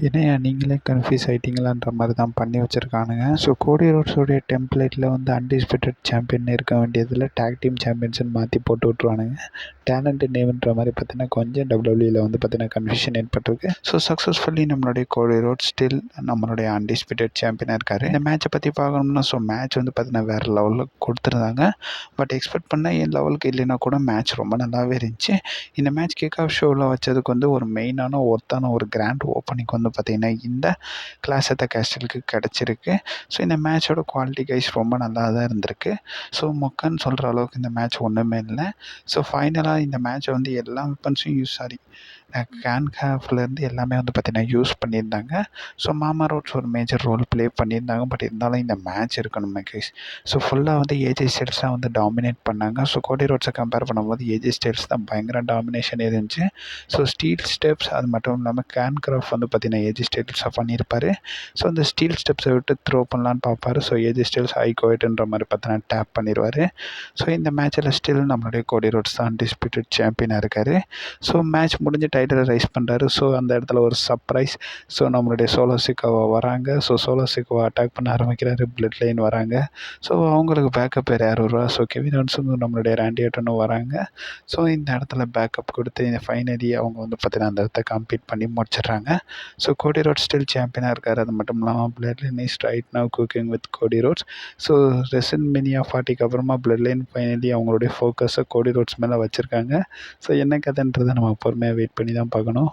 என்னய்யா நீங்களே கன்ஃப்யூஸ் ஆயிட்டீங்களான்ற மாதிரி தான் பண்ணி வச்சுருக்கானுங்க. ஸோ கோடி ரோட்ஸோடைய டெம்ப்ளேட்டில் வந்து அன்டிஸ்பியூட்டட் சாம்பியன் இருக்க வேண்டியதில் டேக் டீம் சாம்பியன்ஸ்னு மாற்றி போட்டு விட்ருவானுங்க. டேலண்ட் நேம்ன்ற மாதிரி பார்த்தீங்கன்னா கொஞ்சம் டபிள்யூடபிள்யூல வந்து பார்த்தீங்கன்னா கன்ஃபியூஷன் ஏற்பட்டிருக்கு. ஸோ சக்ஸஸ்ஃபுல்லி நம்மளுடைய கோடி ரோட்ஸ் ஸ்டில் நம்மளுடைய அன்டிஸ்பியூட்டட் சாம்பியனாக இருக்கார். இந்த மேட்சை பற்றி பார்க்கணும்னா ஸோ மேட்ச் வந்து பார்த்தீங்கன்னா வேறு லெவலில் கொடுத்துருந்தாங்க. பட் எக்ஸ்பெக்ட் பண்ண என் லெவலுக்கு இல்லைன்னா கூட மேட்ச் ரொம்ப நல்லாவே இருந்துச்சு. இந்த மேட்ச் கிக் ஆஃப் ஷோவில் வச்சதுக்கு வந்து ஒரு மெயினான ஒர்த்தான ஒரு கிராண்ட் ஓப்பனிங் வந்து பார்த்திங்கன்னா இந்த கிளாஸ் ஆஃப் த கேஸ்டலுக்கு கிடச்சிருக்கு. ஸோ இந்த மேட்சோட குவாலிட்டி கைஸ் ரொம்ப நல்லா தான் இருந்திருக்கு. ஸோ மொக்கன்னு சொல்கிற அளவுக்கு இந்த மேட்ச் ஒன்றுமே இல்லை. ஸோ ஃபைனலாக இந்த மேட்சை வந்து எல்லா வெப்பன்ஸும் கேன்காஃப்லேருந்து எல்லாமே வந்து பார்த்திங்கன்னா யூஸ் பண்ணியிருந்தாங்க. ஸோ மாமா ரோட்ஸ் ஒரு மேஜர் ரோல் ப்ளே பண்ணியிருந்தாங்க. பட் இருந்தாலும் இந்த மேட்ச் இருக்கணுமே கைஸ். ஸோ ஃபுல்லாக வந்து ஏஜே ஸ்டைல்ஸ் தான் வந்து டாமினேட் பண்ணாங்க. ஸோ கோடி ரோட்ஸை கம்பேர் பண்ணும்போது ஏஜே ஸ்டைல்ஸ் தான் பயங்கர டாமினேஷன் இருந்துச்சு. ஸோ ஸ்டீல் ஸ்டெப்ஸ் அது மட்டும் இல்லாமல் கேன்கிராஃப்ட் வந்து பார்த்திங்கன்னா ஏஜே ஸ்டைல்ஸாக பண்ணியிருப்பார். ஸோ அந்த ஸ்டீல் ஸ்டெப்ஸை விட்டு த்ரோ பண்ணலான்னு பார்ப்பாரு. ஸோ ஏஜே ஸ்டைல்ஸ் ஹை கோயிட்ன்ற மாதிரி பார்த்தீங்கன்னா டேப் பண்ணிடுவார். ஸோ இந்த மேட்சில் ஸ்டில் நம்மளுடைய கோடி ரோட்ஸ் தான் அன்டிஸ்பியூட்டட் சாம்பியனாக இருக்கார். ஸோ மேட்ச் முடிஞ்சு டைட்டிலை ரைஸ் பண்ணுறாரு. ஸோ அந்த இடத்துல ஒரு சர்ப்ரைஸ். ஸோ நம்மளுடைய சோலோ சிக்காவா வராங்க. ஸோ சோலோ சிக்காவா அட்டாக் பண்ண ஆரம்பிக்கிறாரு. பிளட் லைன் வராங்க. ஸோ அவங்களுக்கு பேக்கப் வேறு யார் வருவா? ஸோ கெவின் ஓவன்ஸும் நம்மளுடைய ராண்டி ஆர்டனும் வராங்க. ஸோ இந்த இடத்துல பேக்கப் கொடுத்து ஃபைனலி அவங்க வந்து பார்த்தீங்கன்னா அந்த இடத்த கம்ப்ளீட் பண்ணி முடிச்சிடுறாங்க. ஸோ கோடி ரோட்ஸ் ஸ்டில் சாம்பியனாக இருக்கார். அது மட்டும் இல்லாமல் bloodline is right now cooking with Cody Rhodes. So WrestleMania 40க்கு அப்புறமா பிளட் லைன் ஃபைனலி அவங்களுடைய ஃபோக்கஸை கோடி ரோட்ஸ் மேலே வச்சுருக்காங்க. ஸோ என்ன கதைன்றதை நம்ம பொறுமையாக வெயிட் பண்ணி தான் பார்க்கணும்.